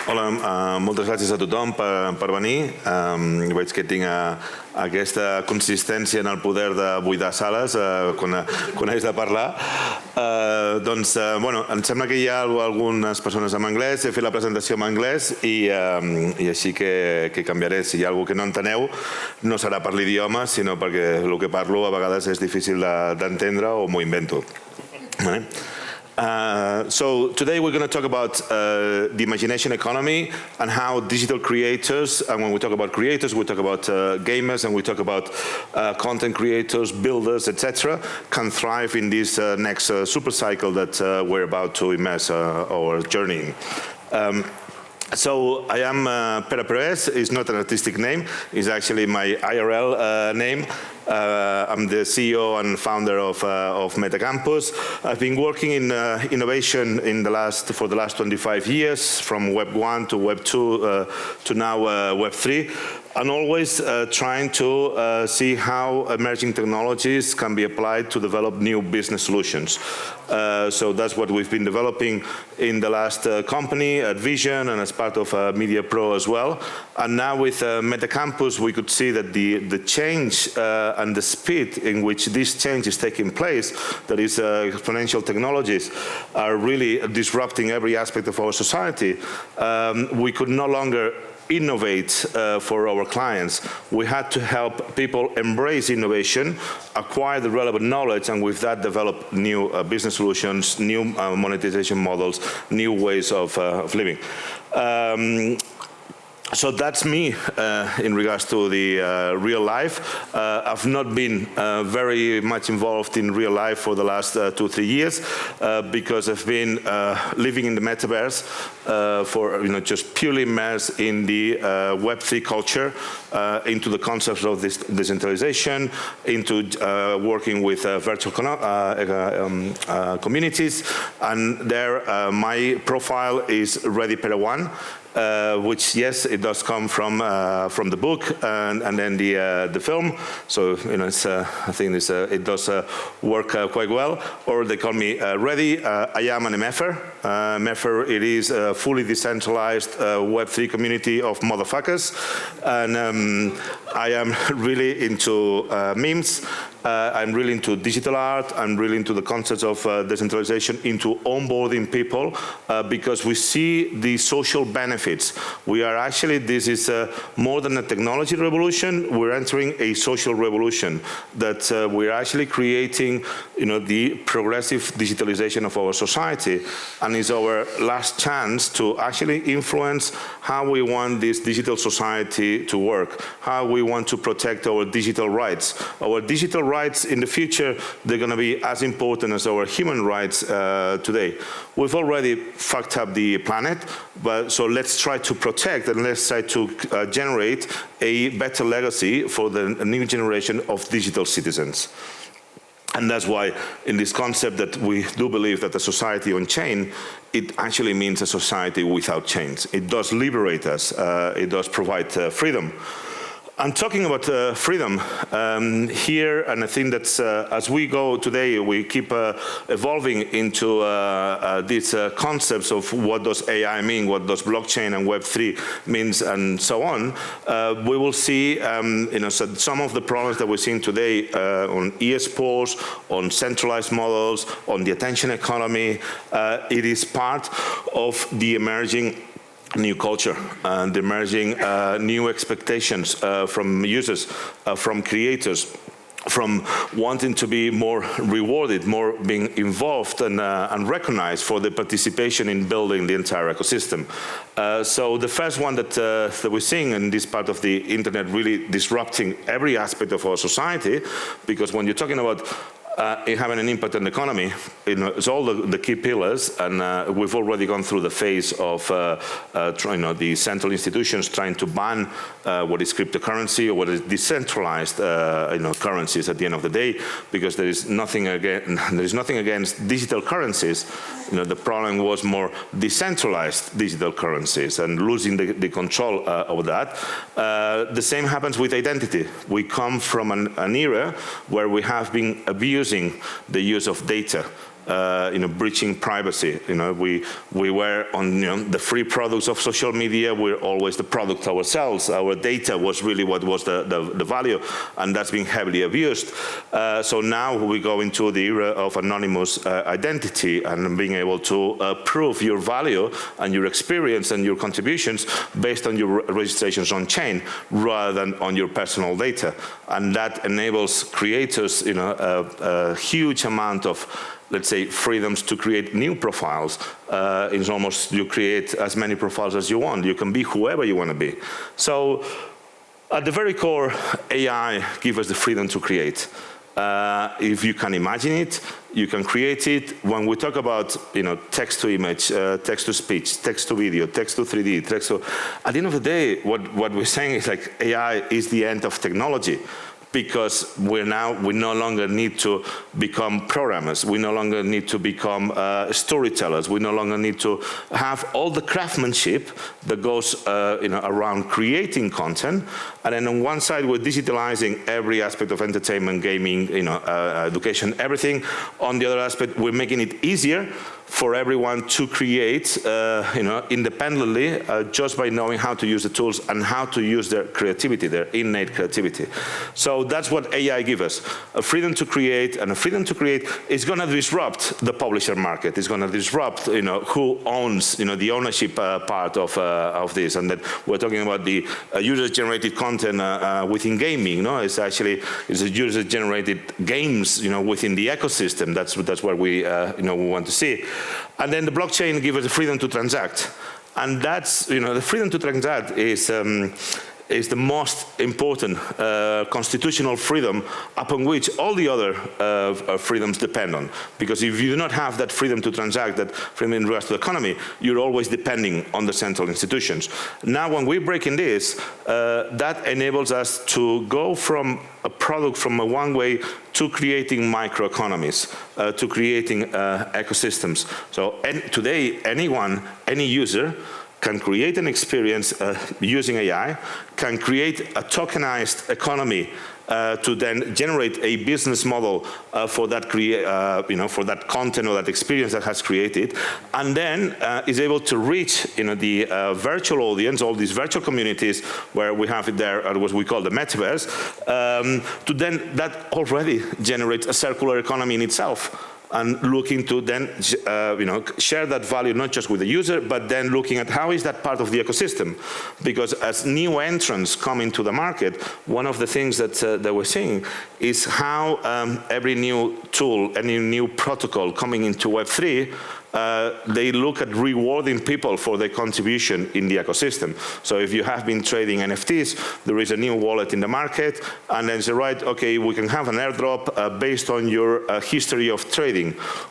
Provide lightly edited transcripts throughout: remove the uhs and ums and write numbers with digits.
Hola, moltes gràcies a tothom per venir. Veig que tinc aquesta consistència en el poder de buidar sales quan haig de parlar. Doncs, bueno, em sembla que hi ha algunes persones en anglès. He fet la presentació en anglès i així que canviaré. Si hi ha alguna que no enteneu, no serà per l'idioma, sinó perquè el que parlo a vegades és difícil d'entendre o m'ho invento. So today we're going to talk about the imagination economy and how digital creators, and when we talk about creators, we talk about gamers, and we talk about content creators, builders, etc., can thrive in this next supercycle that we're about to immerse our journey in. So I am Pérez. It's not an artistic name. It's actually my IRL name. I'm the CEO and founder of Metacampus. I've been working in innovation for the last 25 years, from Web 1 to Web 2 to now Web 3. And always trying to see how emerging technologies can be applied to develop new business solutions. So that's what we've been developing in the last company at Vision and as part of Media Pro as well. And now with Metacampus, we could see that the change and the speed in which this change is taking place, that is exponential technologies, are really disrupting every aspect of our society. We could no longer innovate for our clients. We had to help people embrace innovation, acquire the relevant knowledge, and with that develop new business solutions, new monetization models, new ways of living. So that's me in regards to the real life. I've not been very much involved in real life for the last 2-3 years because I've been living in the metaverse for just purely immersed in the Web3 culture, into the concepts of this decentralization, into working with virtual communities, and there my profile is Ready Pere 1. Which, yes, it does come from the book and then the film. So it's, I think it does work quite well. Or they call me Ready. I am an MFer. MFer, it is a fully decentralized Web3 community of motherfuckers, and I am really into memes. I'm really into digital art. I'm really into the concepts of decentralization, into onboarding people, because we see the social benefits. We are actually, this is more than a technology revolution, we're entering a social revolution, that we're actually creating the progressive digitalization of our society, and it's our last chance to actually influence how we want this digital society to work, how we want to protect our digital rights. Our digital rights in the future, they're going to be as important as our human rights today. We've already fucked up the planet, so let's try to protect and let's try to generate a better legacy for the new generation of digital citizens. And that's why in this concept that we do believe that a society on chain, it actually means a society without chains. It does liberate us, it does provide freedom. I'm talking about freedom here, and I think that as we go today, we keep evolving into these concepts of what does AI mean, what does blockchain and Web3 means, and so on. We will see so some of the problems that we're seeing today on eSports, on centralized models, on the attention economy. It is part of the emerging new culture and emerging new expectations from users, from creators, from wanting to be more rewarded, more being involved and recognized for the participation in building the entire ecosystem. So the first one that we're seeing in this part of the internet really disrupting every aspect of our society, because when you're talking about having an impact on the economy, it's all the key pillars, and we've already gone through the phase of the central institutions trying to ban what is cryptocurrency or what is decentralized currencies at the end of the day, because there is nothing against digital currencies. The problem was more decentralized digital currencies and losing the control of that. The same happens with identity. We come from an era where we have been abusing the use of data breaching privacy. We were on the free products of social media. We're always the product ourselves. Our data was really what was the value, and that's been heavily abused. So now we go into the era of anonymous identity and being able to prove your value and your experience and your contributions based on your registrations on chain rather than on your personal data. And that enables creators a huge amount of, let's say, freedoms to create new profiles. It's almost, you create as many profiles as you want. You can be whoever you want to be. So at the very core, AI gives us the freedom to create. If you can imagine it, you can create it. When we talk about text to image, text to speech, text to video, text to 3D, text to, at the end of the day, what we're saying is like AI is the end of technology. Because we no longer need to become programmers. We no longer need to become storytellers. We no longer need to have all the craftsmanship that goes around creating content. And then on one side, we're digitalizing every aspect of entertainment, gaming, education, everything. On the other aspect, we're making it easier for everyone to create, independently, just by knowing how to use the tools and how to use their creativity, their innate creativity. So that's what AI gives us, a freedom to create, and a freedom to create is going to disrupt the publisher market. It's going to disrupt, who owns, the ownership part of this. And then we're talking about the user-generated content within gaming. It's a user-generated games, within the ecosystem. That's what we, we want to see. And then the blockchain gives us the freedom to transact. And that's, the freedom to transact is the most important constitutional freedom upon which all the other freedoms depend on. Because if you do not have that freedom to transact, that freedom in regards to the economy, you're always depending on the central institutions. Now, when we're breaking this, that enables us to go from a product from a one way to creating microeconomies, to creating ecosystems. So today, any user can create an experience using AI, can create a tokenized economy to then generate a business model for that for that content or that experience that has created, and then is able to reach the virtual audience, all these virtual communities where we have it there, what we call the metaverse, to then that already generates a circular economy in itself. And looking to then, share that value not just with the user, but then looking at how is that part of the ecosystem. Because as new entrants come into the market, one of the things that we're seeing is how every new tool, any new protocol coming into Web3, they look at rewarding people for their contribution in the ecosystem. So if you have been trading NFTs, there is a new wallet in the market, and then say, right, okay, we can have an airdrop based on your history of trading.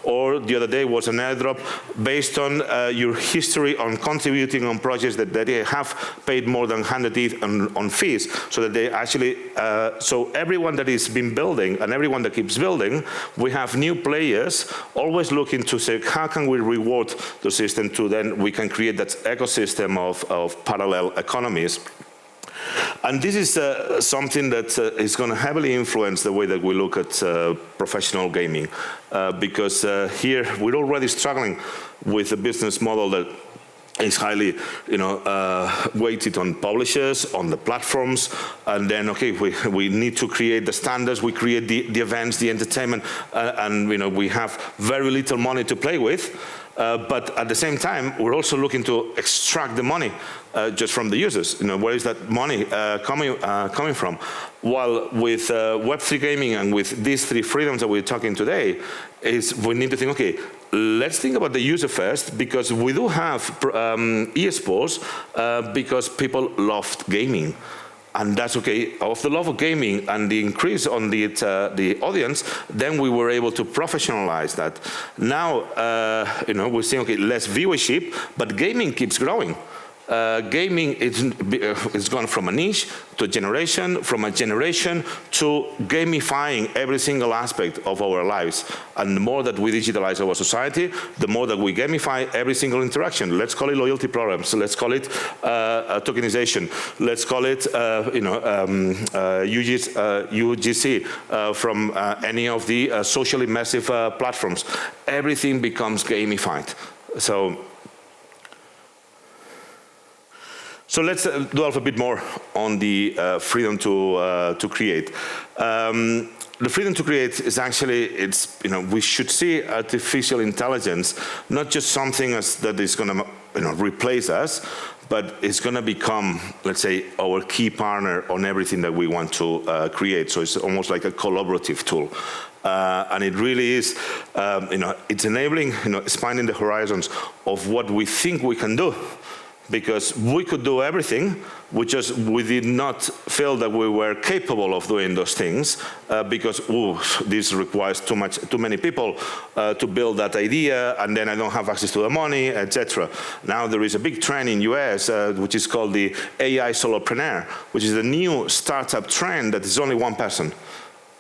Or the other day was an airdrop based on your history on contributing on projects that they have paid more than 100 ETH on fees, so that they actually, so everyone that has been building and everyone that keeps building, we have new players always looking to say, how can we reward the system to then we can create that ecosystem of parallel economies. And this is something that is going to heavily influence the way that we look at professional gaming, because here we're already struggling with a business model that is highly, weighted on publishers, on the platforms, and then, okay, we need to create the standards, we create the events, the entertainment, and we have very little money to play with. But at the same time, we're also looking to extract the money just from the users. Where is that money coming from? While with Web3 gaming and with these three freedoms that we're talking today, is we need to think, okay, let's think about the user first, because we do have eSports because people loved gaming. And that's okay. Of the love of gaming and the increase on the audience, then we were able to professionalize that. Now, we're saying, okay, less viewership, but gaming keeps growing. gaming it's gone from a niche to a generation, from a generation to gamifying every single aspect of our lives. And the more that we digitalize our society, the more that we gamify every single interaction. Let's call it loyalty programs. Let's call it tokenization. Let's call it UGC from any of the socially massive platforms. Everything becomes gamified. So let's delve a bit more on the freedom to create. The freedom to create is actually, we should see artificial intelligence not just something that is going to replace us, but it's going to become, let's say, our key partner on everything that we want to create. So it's almost like a collaborative tool. And it really is, it's enabling, expanding the horizons of what we think we can do. Because we could do everything, we did not feel that we were capable of doing those things because this requires too many people to build that idea, and then I don't have access to the money, etc. Now there is a big trend in US which is called the AI solopreneur, which is a new startup trend that is only one person.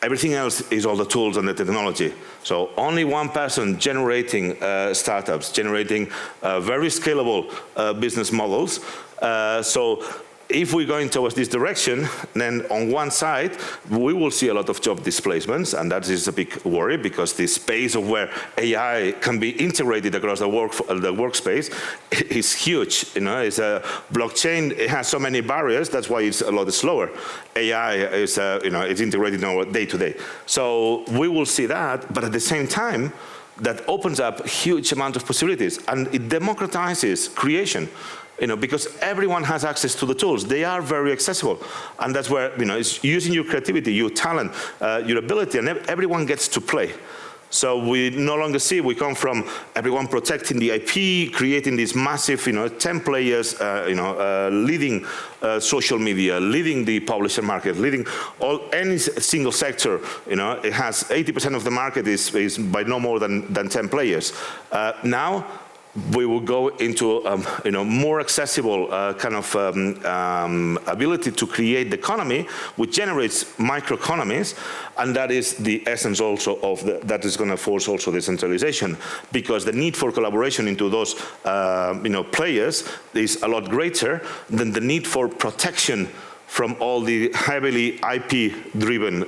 Everything else is all the tools and the technology. So only one person generating startups, generating very scalable business models. So if we're going towards this direction, then on one side, we will see a lot of job displacements, and that is a big worry because the space of where AI can be integrated across the workspace is huge. It's a blockchain. It has so many barriers. That's why it's a lot slower. AI is, it's integrated in our day-to-day. So we will see that, but at the same time, that opens up a huge amount of possibilities, and it democratizes creation. Because everyone has access to the tools. They are very accessible. And that's where, it's using your creativity, your talent, your ability, and everyone gets to play. So we no longer see, we come from everyone protecting the IP, creating these massive, 10 players, leading social media, leading the publisher market, leading any single sector. It has 80% of the market is by no more than 10 players. Now, we will go into more accessible kind of ability to create the economy, which generates microeconomies, and that is the essence also of that is going to force also decentralization, because the need for collaboration into those players is a lot greater than the need for protection from all the heavily IP-driven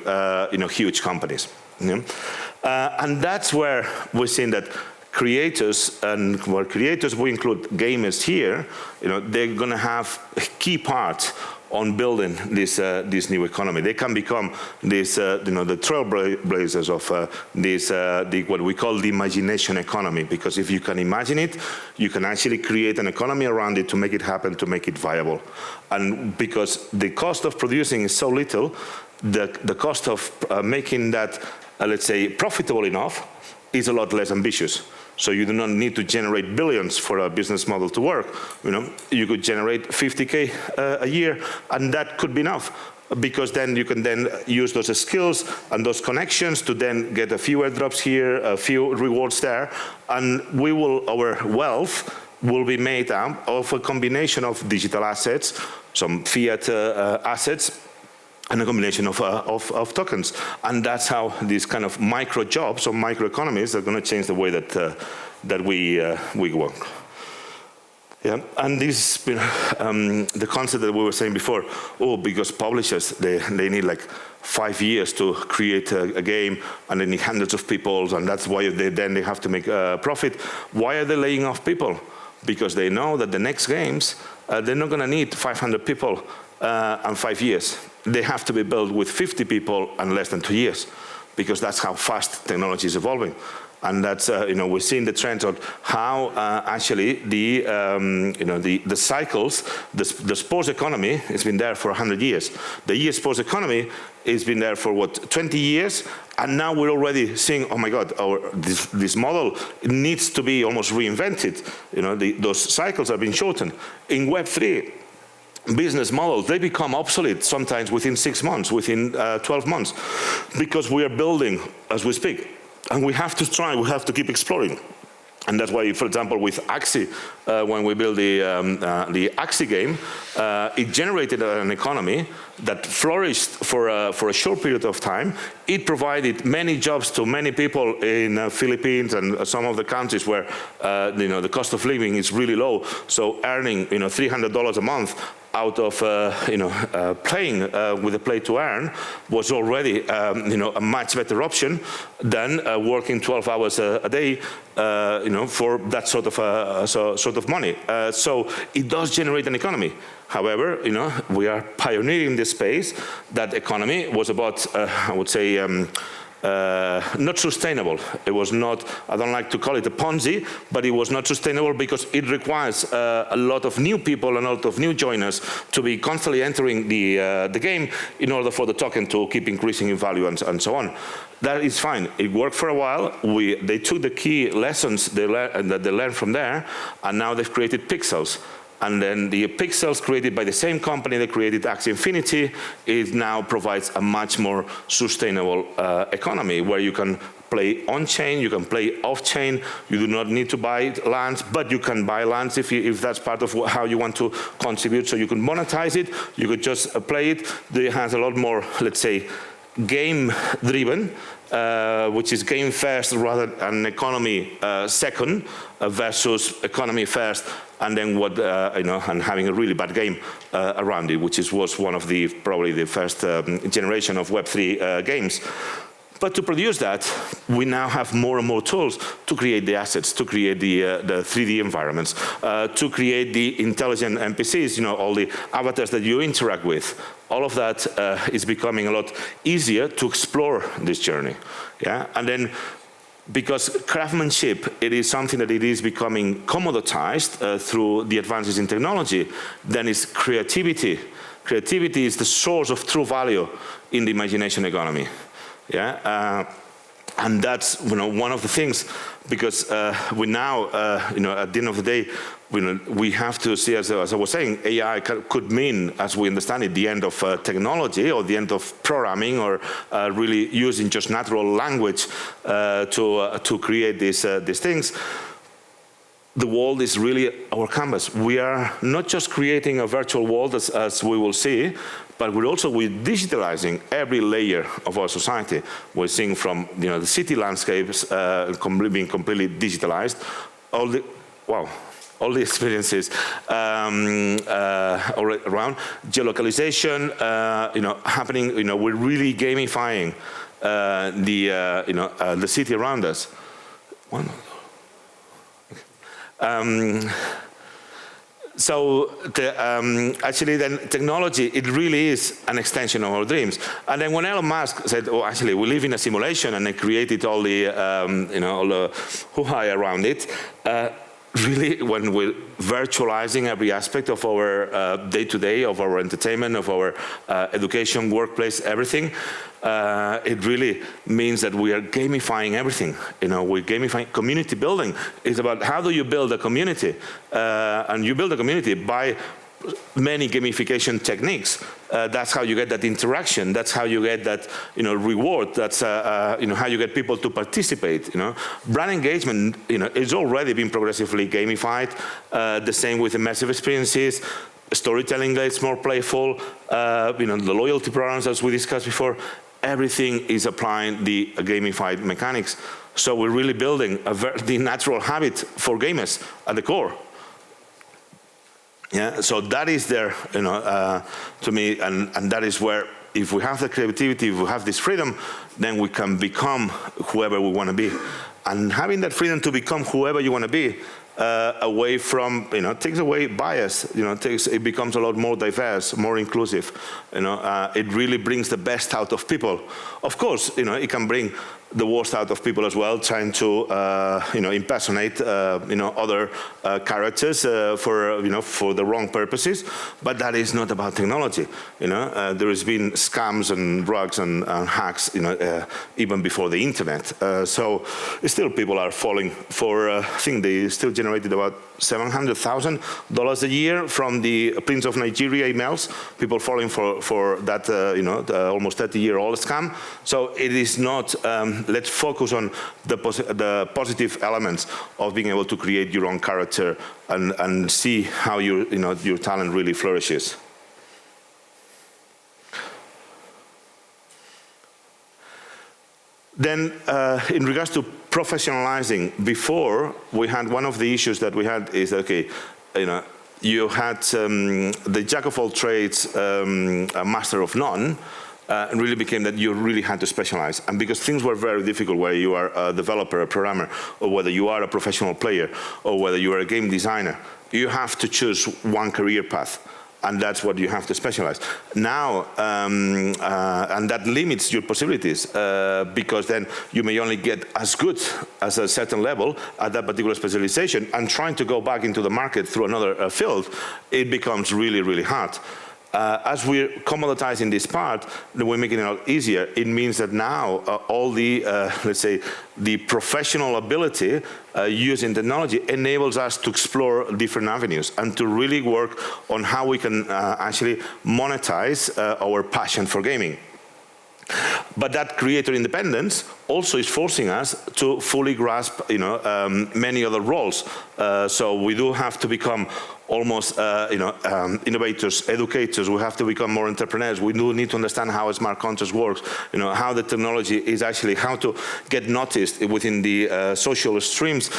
huge companies. And that's where we're seeing that creators, and where creators, we include gamers here, they're going to have a key part on building this new economy. They can become this, the trailblazers of what we call the imagination economy, because if you can imagine it, you can actually create an economy around it to make it happen, to make it viable. And because the cost of producing is so little, the cost of making that, let's say, profitable enough is a lot less ambitious. So you do not need to generate billions for a business model to work. You could generate 50K a year, and that could be enough, because then you can use those skills and those connections to then get a few airdrops here, a few rewards there, and our wealth will be made up of a combination of digital assets, some fiat assets, and a combination of tokens. And that's how these kind of micro jobs or micro economies are going to change the way that we work. Yeah, and this the concept that we were saying before, because publishers, they need like 5 years to create a game, and they need hundreds of people, and that's why they have to make a profit. Why are they laying off people? Because they know that the next games, they're not going to need 500 people and 5 years. They have to be built with 50 people and less than 2 years, because that's how fast technology is evolving. And that's, we're seeing the trends on how actually the cycles, the sports economy has been there for 100 years. The eSports economy has been there for, 20 years? And now we're already seeing, oh my God, this model needs to be almost reinvented. Those cycles have been shortened. In Web3, business models, they become obsolete sometimes within 6 months, within 12 months, because we are building as we speak. And we have to keep exploring. And that's why, for example, with Axie, when we built the Axie game, it generated an economy that flourished for a short period of time. It provided many jobs to many people in the Philippines and some of the countries where the cost of living is really low. So earning $300 a month out of playing with a play to earn was already a much better option than working 12 hours a day for that sort of money. So it does generate an economy. However, we are pioneering this space. That economy was about, I would say, not sustainable. It was not, I don't like to call it a Ponzi, but it was not sustainable because it requires a lot of new people and a lot of new joiners to be constantly entering the game in order for the token to keep increasing in value and so on. That is fine. It worked for a while. They took the key lessons that they learned from there, and now they've created Pixels. And then the pixels created by the same company that created Axie Infinity, it now provides a much more sustainable economy where you can play on-chain, you can play off-chain, you do not need to buy lands, but you can buy lands if that's part of how you want to contribute. So you can monetize it, you could just play it. It has a lot more, let's say, game-driven, which is game first rather than economy second versus economy first, and then and having a really bad game around it, which was one of probably the first generation of Web3 games. But to produce that, we now have more and more tools to create the assets, to create the 3D environments, to create the intelligent NPCs, all the avatars that you interact with. All of that is becoming a lot easier to explore this journey. Yeah, and then because craftsmanship, it is something that it is becoming commoditized through the advances in technology, then it's creativity. Creativity is the source of true value in the imagination economy. Yeah, and that's one of the things, because we now, at the end of the day, we have to see, as I was saying, AI could mean, as we understand it, the end of technology or the end of programming, or really using just natural language to create these things. The world is really our canvas. We are not just creating a virtual world, as we will see, but we're digitalizing every layer of our society. We're seeing from the city landscapes being completely digitalized, all the experiences around geolocalization, happening. We're really gamifying the city around us. So actually then technology, it really is an extension of our dreams. And then when Elon Musk said, oh, actually we live in a simulation, and they created all the, all the hoo-ha around it, really when we're virtualizing every aspect of our day-to-day, of our entertainment, of our education, workplace, everything, it really means that we are gamifying everything. We're gamifying community building. It's about how do you build a community, and you build a community by many gamification techniques. That's how you get that interaction. That's how you get that reward. That's how you get people to participate. Brand engagement is already been progressively gamified. The same with immersive experiences. Storytelling gets more playful. The loyalty programs, as we discussed before. Everything is applying the gamified mechanics. So we're really building the natural habit for gamers at the core. Yeah, so that is there, to me, and that is where, if we have the creativity, if we have this freedom, then we can become whoever we want to be. And having that freedom to become whoever you want to be, away from, takes away bias, it becomes a lot more diverse, more inclusive. It really brings the best out of people. Of course, it can bring the worst out of people as well, trying to impersonate other characters for the wrong purposes. But that is not about technology. There has been scams and drugs and hacks even before the internet. So still people are falling for I think they still generated about $700,000 a year from the Prince of Nigeria emails. People falling for that almost 30-year-old scam. So it is not let's focus on the positive elements of being able to create your own character and see how your talent really flourishes. Then, in regards to professionalizing, before we had one of the issues that we had is, okay, you had the jack of all trades, a master of none, and really became that you really had to specialize. And because things were very difficult, whether you are a developer, a programmer, or whether you are a professional player, or whether you are a game designer, you have to choose one career path. And that's what you have to specialize. Now, and that limits your possibilities, because then you may only get as good as a certain level at that particular specialization, and trying to go back into the market through another field, it becomes really, really hard. As we're commoditizing this part, we're making it a lot easier. It means that now all the, let's say, the professional ability using technology enables us to explore different avenues and to really work on how we can actually monetize our passion for gaming. But that creator independence also is forcing us to fully grasp, many other roles. So we do have to become almost, innovators, educators. We have to become more entrepreneurs. We do need to understand how a smart contract works. How the technology is actually how to get noticed within the social streams,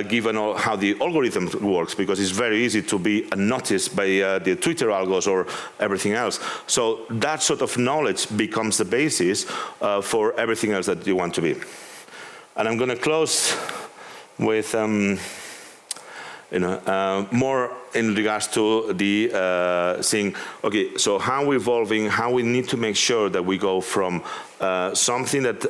given how the algorithm works, because it's very easy to be noticed by the Twitter algos or everything else. So that sort of knowledge becomes the basis for everything else that you want to be. And I'm going to close with more in regards to the saying, okay, so how we're evolving, how we need to make sure that we go from something that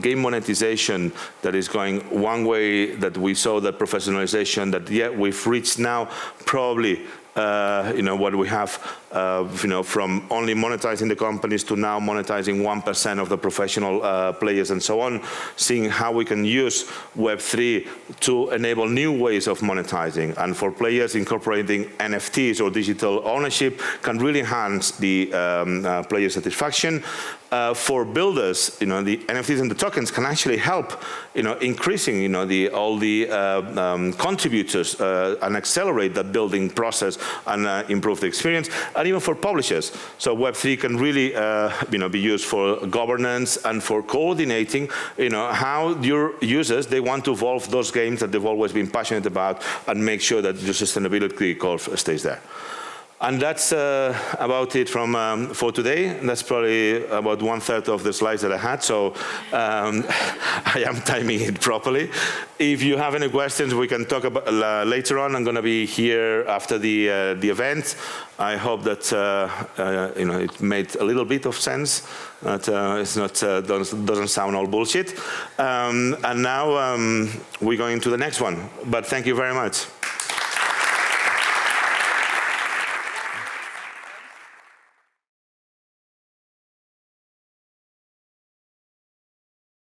game monetization that is going one way, that we saw that professionalization, that we've reached now probably what we have, from only monetizing the companies to now monetizing 1% of the professional players and so on, seeing how we can use Web3 to enable new ways of monetizing. And for players, incorporating NFTs or digital ownership can really enhance the player satisfaction. For builders, the NFTs and the tokens can actually help, increasing, all the contributors and accelerate that building process and improve the experience. And even for publishers, so Web3 can really, be used for governance and for coordinating, how your users, they want to evolve those games that they've always been passionate about, and make sure that the sustainability curve stays there. And that's about it for today. That's probably about 1/3 of the slides that I had, so I am timing it properly. If you have any questions, we can talk about later on. I'm going to be here after the event. I hope that it made a little bit of sense. That it's not doesn't sound all bullshit. And now we're going to the next one. But thank you very much.